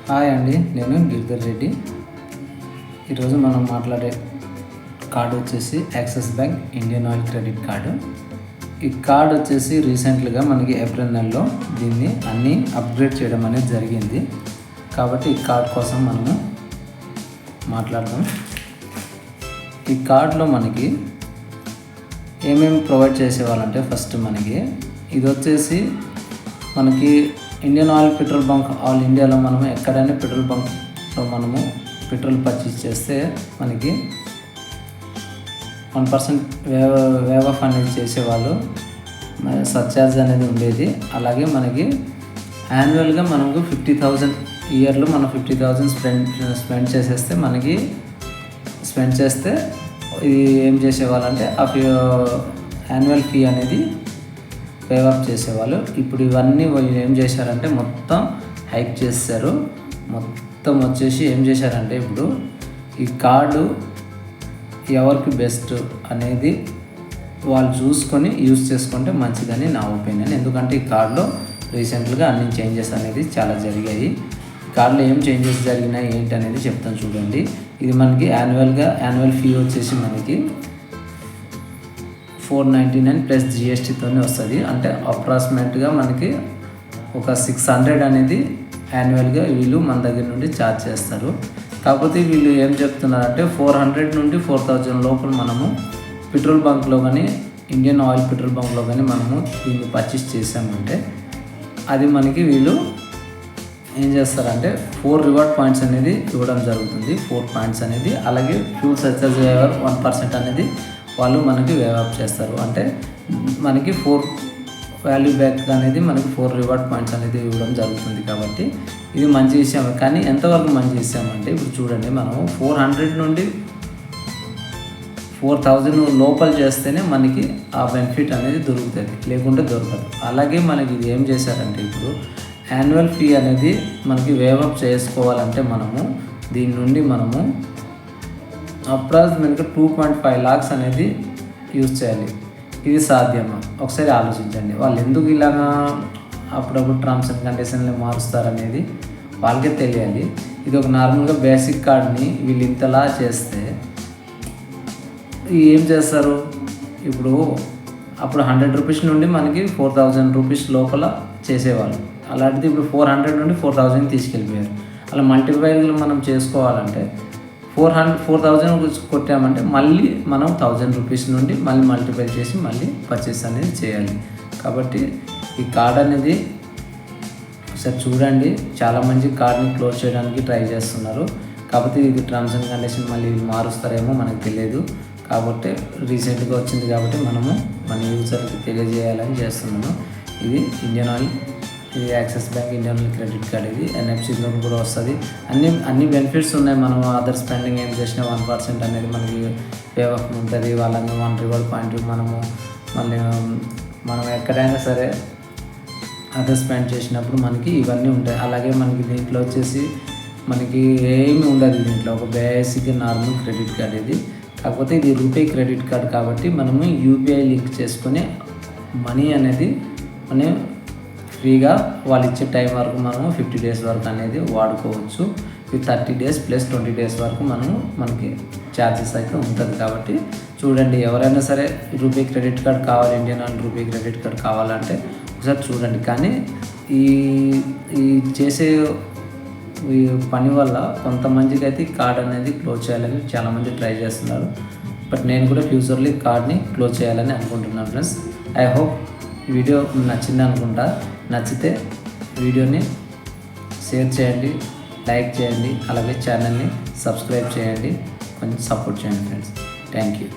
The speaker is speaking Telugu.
హాయ్ అండి, నేను గిరిధర్ రెడ్డి. ఈరోజు మనం మాట్లాడే కార్డు వచ్చేసి axis bank Indian oil credit card. ఈ కార్డు వచ్చేసి రీసెంట్గా మనకి ఏప్రిల్ నెలలో దీన్ని అన్నీ అప్గ్రేడ్ చేయడం అనేది జరిగింది. కాబట్టి ఈ కార్డు కోసం మనము మాట్లాడదాం. ఈ కార్డులో మనకి ఏమేమి ప్రొవైడ్ చేసేవాళ్ళంటే, ఫస్ట్ మనకి ఇది వచ్చేసి మనకి Indian oil petrol bunk all ఇండియాలో మనము ఎక్కడైనా పెట్రోల్ బంక్లో మనము పెట్రోల్ పర్చేస్ చేస్తే మనకి 1% వేవ్ ఆఫ్ అనేది చేసేవాళ్ళు, సర్చార్జ్ అనేది ఉండేది. అలాగే మనకి యాన్యువల్గా మనకు 50,000 ఇయర్లో మనం 50,000 స్పెండ్ చేసేస్తే మనకి స్పెండ్ చేస్తే ఇది ఏం చేసేవాళ్ళంటే ఆ యాన్యువల్ ఫీ అనేది పేవ్ అప్ చేసేవాళ్ళు. ఇప్పుడు ఇవన్నీ వాళ్ళు ఏం చేశారంటే మొత్తం హైక్ చేశారు. మొత్తం వచ్చేసి ఏం చేశారంటే ఇప్పుడు ఈ కార్డు ఎవరికి బెస్ట్ అనేది వాళ్ళు చూసుకొని యూజ్ చేసుకుంటే మంచిదని నా ఒపీనియన్. ఎందుకంటే ఈ కార్డులో రీసెంట్గా అన్ని చేంజెస్ అనేది చాలా జరిగాయి. కార్డులో ఏం చేంజెస్ జరిగినాయి ఏంటి అనేది చెప్తాను చూడండి. ఇది మనకి యాన్యువల్ ఫీ వచ్చేసి మనకి 499 ప్లస్ జిఎస్టీతోనే వస్తుంది. అంటే అప్రాక్సిమేట్గా మనకి ఒక 600 అనేది యాన్యువల్గా వీళ్ళు మన దగ్గర నుండి ఛార్జ్ చేస్తారు. కాకపోతే వీళ్ళు ఏం చెప్తున్నారంటే 400 నుండి 4,000 లోపల మనము పెట్రోల్ బంక్లో కానీ ఇండియన్ ఆయిల్ పెట్రోల్ బంక్లో కానీ మనము దీన్ని పర్చేస్ చేసామంటే అది మనకి వీళ్ళు ఏం చేస్తారంటే 4 రివార్డ్ పాయింట్స్ అనేది ఇవ్వడం జరుగుతుంది. 4 పాయింట్స్ అనేది, అలాగే ఫ్యూల్ సర్చార్జ్ 1% అనేది వాళ్ళు మనకి వేవ్ అప్ చేస్తారు. అంటే మనకి 4 వాల్యూ బ్యాక్ అనేది మనకి 4 రివార్డ్ పాయింట్స్ అనేది ఇవ్వడం జరుగుతుంది. కాబట్టి ఇది మంచి విషయం. కానీ ఎంతవరకు మంచి విషయం అంటే ఇప్పుడు చూడండి, మనము 400 నుండి 4,000 లోపల చేస్తేనే మనకి ఆ బెనిఫిట్ అనేది దొరుకుతుంది, లేకుంటే దొరకదు. అలాగే మనకి ఇది ఏం చేశారంటే ఇప్పుడు యాన్యువల్ ఫీ అనేది మనకి వేవ్ అప్ చేసుకోవాలంటే మనము దీని నుండి మనము అప్రాక్సిమేట్గా 2.5 lakhs అనేది యూజ్ చేయాలి. ఇది సాధ్యమా? ఒకసారి ఆలోచించండి. వాళ్ళు ఎందుకు ఇలాగా అప్పుడప్పుడు టర్మ్స్ అండ్ కండిషన్లు మారుస్తారనేది వాళ్ళకే తెలియాలి. ఇది ఒక నార్మల్గా బేసిక్ కార్డ్ని వీళ్ళు ఇంతలా చేస్తే ఏం చేస్తారు? ఇప్పుడు అప్పుడు 100 రూపీస్ నుండి మనకి 4,000 రూపీస్ లోపల చేసేవాళ్ళు. అలాంటిది ఇప్పుడు 400 నుండి 4,000 తీసుకెళ్ళిపోయారు. అలా మల్టిప్లైలు మనం చేసుకోవాలంటే 4,000 కొట్టామంటే మళ్ళీ మనం 1,000 రూపీస్ నుండి మళ్ళీ మల్టిప్లై చేసి మళ్ళీ పర్చేస్ అనేది చేయాలి. కాబట్టి ఈ కార్డ్ అనేది ఒకసారి చూడండి. చాలా మంది కార్డ్ని క్లోజ్ చేయడానికి ట్రై చేస్తున్నారు. కాబట్టి ఇది టర్మ్స్ అండ్ కండిషన్ మళ్ళీ మారుస్తారేమో మనకు తెలియదు. కాబట్టి రీసెంట్గా వచ్చింది కాబట్టి మనము మన యూజర్కి తెలియజేయాలని చేస్తున్నాము. ఇది ఇండియన్ ఆయిల్, ఇది axis bank Indian oil credit card. ఇది ఎన్ఎఫ్సి లోన్ కూడా వస్తుంది. అన్ని బెనిఫిట్స్ ఉన్నాయి. మనం అదర్ స్పెండింగ్ ఏం చేసినా 1% అనేది మనకి పేవ్ ఆఫ్ ఉంటుంది. వాళ్ళని 1 రివార్డ్ పాయింట్ మళ్ళీ మనం ఎక్కడైనా సరే అదర్ స్పెండ్ చేసినప్పుడు మనకి ఇవన్నీ ఉంటాయి. అలాగే మనకి దీంట్లో వచ్చేసి మనకి ఏమి ఉండదు. దీంట్లో ఒక బేసిక్ నార్మల్ క్రెడిట్ కార్డ్ ఇది. కాకపోతే ఇది రూపే క్రెడిట్ కార్డ్ కాబట్టి మనము యూపీఐ లింక్ చేసుకొని మనీ అనేది మనం ఫ్రీగా వాళ్ళు ఇచ్చే టైం వరకు మనము 50 days వరకు అనేది వాడుకోవచ్చు. ఇది 30 days ప్లస్ 20 days వరకు మనకి ఛార్జెస్ అయితే ఉంటుంది. కాబట్టి చూడండి, ఎవరైనా సరే రూపే క్రెడిట్ కార్డ్ కావాలి, Indian oil RuPay credit card కావాలంటే ఒకసారి చూడండి. కానీ ఈ చేసే ఈ పని వల్ల కొంతమందికి అయితే ఈ కార్డ్ అనేది క్లోజ్ చేయాలని చాలామంది ట్రై చేస్తున్నారు. బట్ నేను కూడా ఫ్యూచర్లో ఈ కార్డ్ని క్లోజ్ చేయాలని అనుకుంటున్నాను ఫ్రెండ్స్. ఐ హోప్ ఈ వీడియో నచ్చింది అనుకుంటా. నచ్చితే వీడియోని షేర్ చేయండి, లైక్ చేయండి, అలాగే ఛానల్ని సబ్స్క్రైబ్ చేయండి, కొంచెం సపోర్ట్ చేయండి ఫ్రెండ్స్. Thank you.